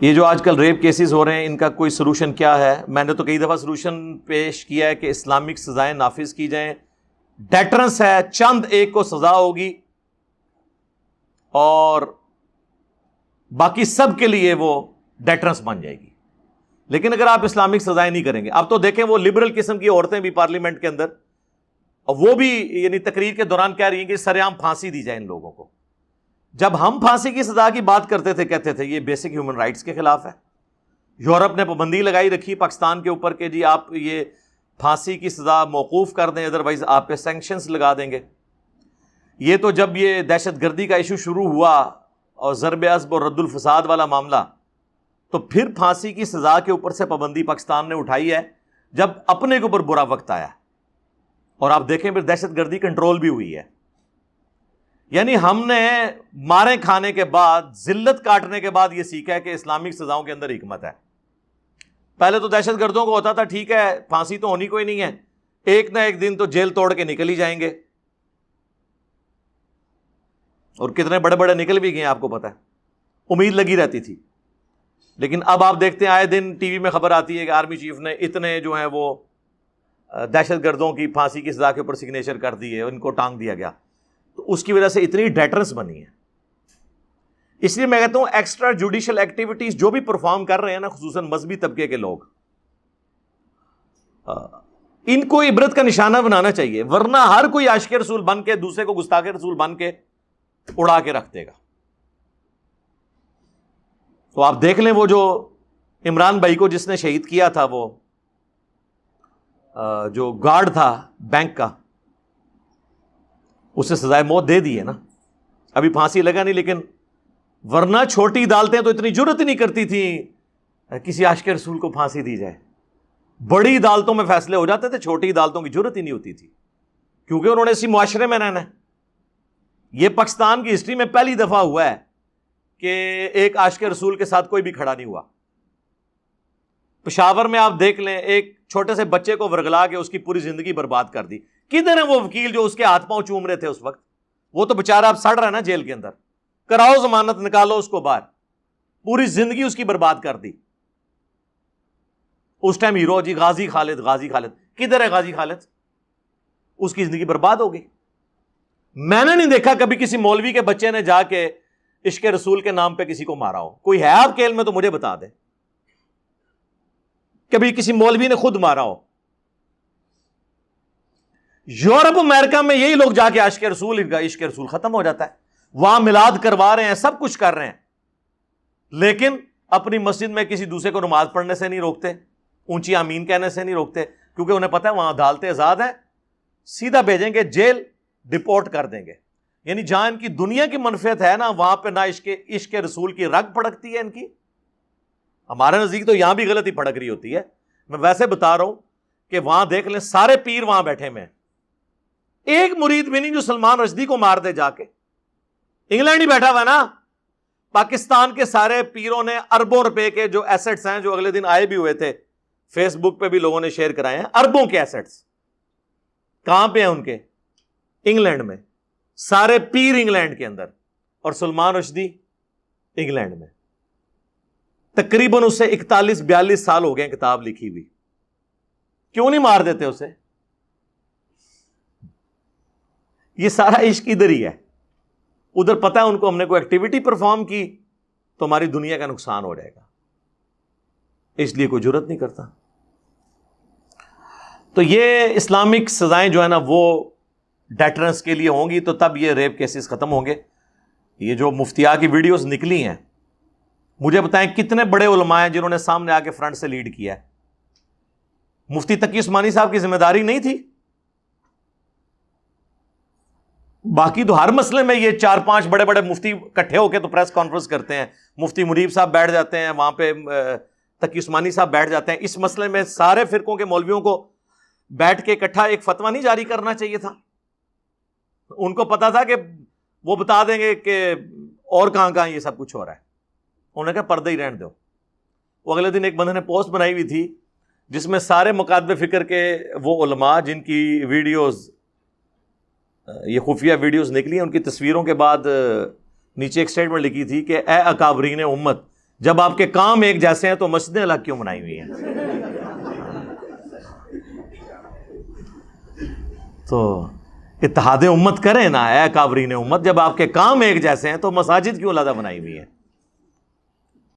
یہ جو آج کل ریپ کیسز ہو رہے ہیں ان کا کوئی سلوشن کیا ہے؟ میں نے تو کئی دفعہ سلوشن پیش کیا ہے کہ اسلامک سزائیں نافذ کی جائیں، ڈیٹرنس ہے، چند ایک کو سزا ہوگی اور باقی سب کے لیے وہ ڈیٹرنس بن جائے گی۔ لیکن اگر آپ اسلامک سزائیں نہیں کریں گے، اب تو دیکھیں وہ لبرل قسم کی عورتیں بھی پارلیمنٹ کے اندر، اور وہ بھی یعنی تقریر کے دوران کہہ رہی ہیں کہ سر عام پھانسی دی جائے ان لوگوں کو۔ جب ہم پھانسی کی سزا کی بات کرتے تھے کہتے تھے یہ بیسک ہیومن رائٹس کے خلاف ہے۔ یورپ نے پابندی لگائی رکھی پاکستان کے اوپر کہ جی آپ یہ پھانسی کی سزا موقوف کر دیں، ادروائز آپ پہ سینکشنز لگا دیں گے۔ یہ تو جب یہ دہشت گردی کا ایشو شروع ہوا اور ضرب عصب اور رد الفساد والا معاملہ، تو پھر پھانسی کی سزا کے اوپر سے پابندی پاکستان نے اٹھائی ہے جب اپنے کے اوپر برا وقت آیا، اور آپ دیکھیں پھر دہشت گردی کنٹرول بھی ہوئی ہے۔ یعنی ہم نے مارے کھانے کے بعد، ذلت کاٹنے کے بعد یہ سیکھا ہے کہ اسلامک سزاؤں کے اندر حکمت ہے۔ پہلے تو دہشت گردوں کو ہوتا تھا ٹھیک ہے پھانسی تو ہونی کوئی نہیں ہے، ایک نہ ایک دن تو جیل توڑ کے نکل ہی جائیں گے، اور کتنے بڑے بڑے نکل بھی گئے آپ کو پتہ ہے، امید لگی رہتی تھی۔ لیکن اب آپ دیکھتے ہیں آئے دن ٹی وی میں خبر آتی ہے کہ آرمی چیف نے اتنے جو ہیں وہ دہشت گردوں کی پھانسی کی سزا کے اوپر سگنیچر کر دیے، ان کو ٹانگ دیا گیا، تو اس کی وجہ سے اتنی ڈیٹرنس بنی ہے۔ اس لیے میں کہتا ہوں ایکسٹرا جوڈیشل ایکٹیویٹیز جو بھی پرفارم کر رہے ہیں نا، خصوصاً مذہبی طبقے کے لوگ، ان کو عبرت کا نشانہ بنانا چاہیے، ورنہ ہر کوئی عاشق رسول بن کے دوسرے کو گستاخ رسول بن کے اڑا کے رکھ دے گا۔ تو آپ دیکھ لیں وہ جو عمران بھائی کو جس نے شہید کیا تھا، وہ جو گارڈ تھا بینک کا، اسے سزائے موت دے دی ہے نا، ابھی پھانسی لگا نہیں، لیکن ورنہ چھوٹی عدالتیں تو اتنی جرت نہیں کرتی تھیں کسی عاشق رسول کو پھانسی دی جائے۔ بڑی عدالتوں میں فیصلے ہو جاتے تھے، چھوٹی عدالتوں کی جرت ہی نہیں ہوتی تھی، کیونکہ انہوں نے اسی معاشرے میں رہنا ہے۔ یہ پاکستان کی ہسٹری میں پہلی دفعہ ہوا ہے کہ ایک عاشق رسول کے ساتھ کوئی بھی کھڑا نہیں ہوا۔ پشاور میں آپ دیکھ لیں، ایک چھوٹے سے بچے کو ورگلا کے اس کی پوری زندگی برباد کر دی۔ کدھر ہیں وہ وکیل جو اس کے ہاتھ پاؤں چوم رہے تھے اس وقت؟ وہ تو بےچارہ اب سڑ رہا ہے نا جیل کے اندر، کراؤ ضمانت، نکالو اس کو باہر، پوری زندگی اس کی برباد کر دی۔ اس ٹائم ہیرو جی غازی خالد، غازی خالد کدھر ہے؟ غازی خالد اس کی زندگی برباد ہو گئی۔ میں نے نہیں دیکھا کبھی کسی مولوی کے بچے نے جا کے عشق رسول کے نام پہ کسی کو مارا ہو۔ کوئی ہے آپ کے علم میں تو مجھے بتا دے کبھی کسی مولوی نے خود مارا ہو۔ یورپ امریکہ میں یہی لوگ جا کے عاشق رسول، ان کا عشق رسول ختم ہو جاتا ہے، وہاں میلاد کروا رہے ہیں، سب کچھ کر رہے ہیں، لیکن اپنی مسجد میں کسی دوسرے کو نماز پڑھنے سے نہیں روکتے، اونچی آمین کہنے سے نہیں روکتے، کیونکہ انہیں پتہ ہے وہاں عدالتیں آزاد ہیں، سیدھا بھیجیں گے جیل، ڈپورٹ کر دیں گے۔ یعنی جہاں ان کی دنیا کی منفعت ہے نا، وہاں پہ نہ عشق رسول کی رگ پھڑکتی ہے ان کی۔ ہمارے نزدیک تو یہاں بھی غلطی پھڑک رہی ہوتی ہے۔ میں ویسے بتا رہا ہوں کہ وہاں دیکھ لیں سارے پیر وہاں بیٹھے میں، ایک مرید بھی نہیں جو سلمان رشدی کو مار دے جا کے۔ انگلینڈ ہی بیٹھا ہوا ہے نا، پاکستان کے سارے پیروں نے اربوں روپے کے جو ایسٹس ہیں، جو اگلے دن آئے بھی ہوئے تھے، فیس بک پہ بھی لوگوں نے شیئر کرائے ہیں، اربوں کے ایسٹس کہاں پہ ہیں ان کے؟ انگلینڈ میں، سارے پیر انگلینڈ کے اندر، اور سلمان رشدی انگلینڈ میں۔ تقریباً اسے 41-42 سال ہو گئے کتاب لکھی ہوئی، کیوں نہیں مار دیتے اسے؟ یہ سارا عشق ادھر ہی ہے، ادھر پتہ ہے ان کو ہم نے کوئی ایکٹیویٹی پرفارم کی تو ہماری دنیا کا نقصان ہو جائے گا، اس لیے کوئی جرت نہیں کرتا۔ تو یہ اسلامک سزائیں جو ہے نا وہ ڈیٹرنس کے لیے ہوں گی، تو تب یہ ریپ کیسز ختم ہوں گے۔ یہ جو مفتیاء کی ویڈیوز نکلی ہیں، مجھے بتائیں کتنے بڑے علماء ہیں جنہوں نے سامنے آ کے فرنٹ سے لیڈ کیا ہے؟ مفتی تقی عثمانی صاحب کی ذمہ داری نہیں تھی؟ باقی تو ہر مسئلے میں یہ 4-5 بڑے بڑے مفتی اکٹھے ہو کے تو پریس کانفرنس کرتے ہیں، مفتی منیب صاحب بیٹھ جاتے ہیں وہاں پہ، تقی عثمانی صاحب بیٹھ جاتے ہیں۔ اس مسئلے میں سارے فرقوں کے مولویوں کو بیٹھ کے اکٹھا ایک فتویٰ نہیں جاری کرنا چاہیے تھا؟ ان کو پتا تھا کہ وہ بتا دیں گے کہ اور کہاں کہاں یہ سب کچھ ہو رہا ہے، انہوں نے کہا پردہ ہی رہنے دو۔ وہ اگلے دن ایک بندے نے پوسٹ بنائی ہوئی تھی جس میں سارے مکاتب فکر کے وہ علماء جن کی ویڈیوز، یہ خفیہ ویڈیوز نکلی ہیں، ان کی تصویروں کے بعد نیچے ایک سٹیٹمنٹ لکھی تھی کہ اے اکابرین امت، جب آپ کے کام ایک جیسے ہیں تو مسجدیں الگ کیوں بنائی ہوئی ہیں؟ تو اتحاد امت کریں نا اے کابرین امت، جب آپ کے کام ایک جیسے ہیں تو مساجد کیوں علیحدہ بنائی ہوئی ہیں؟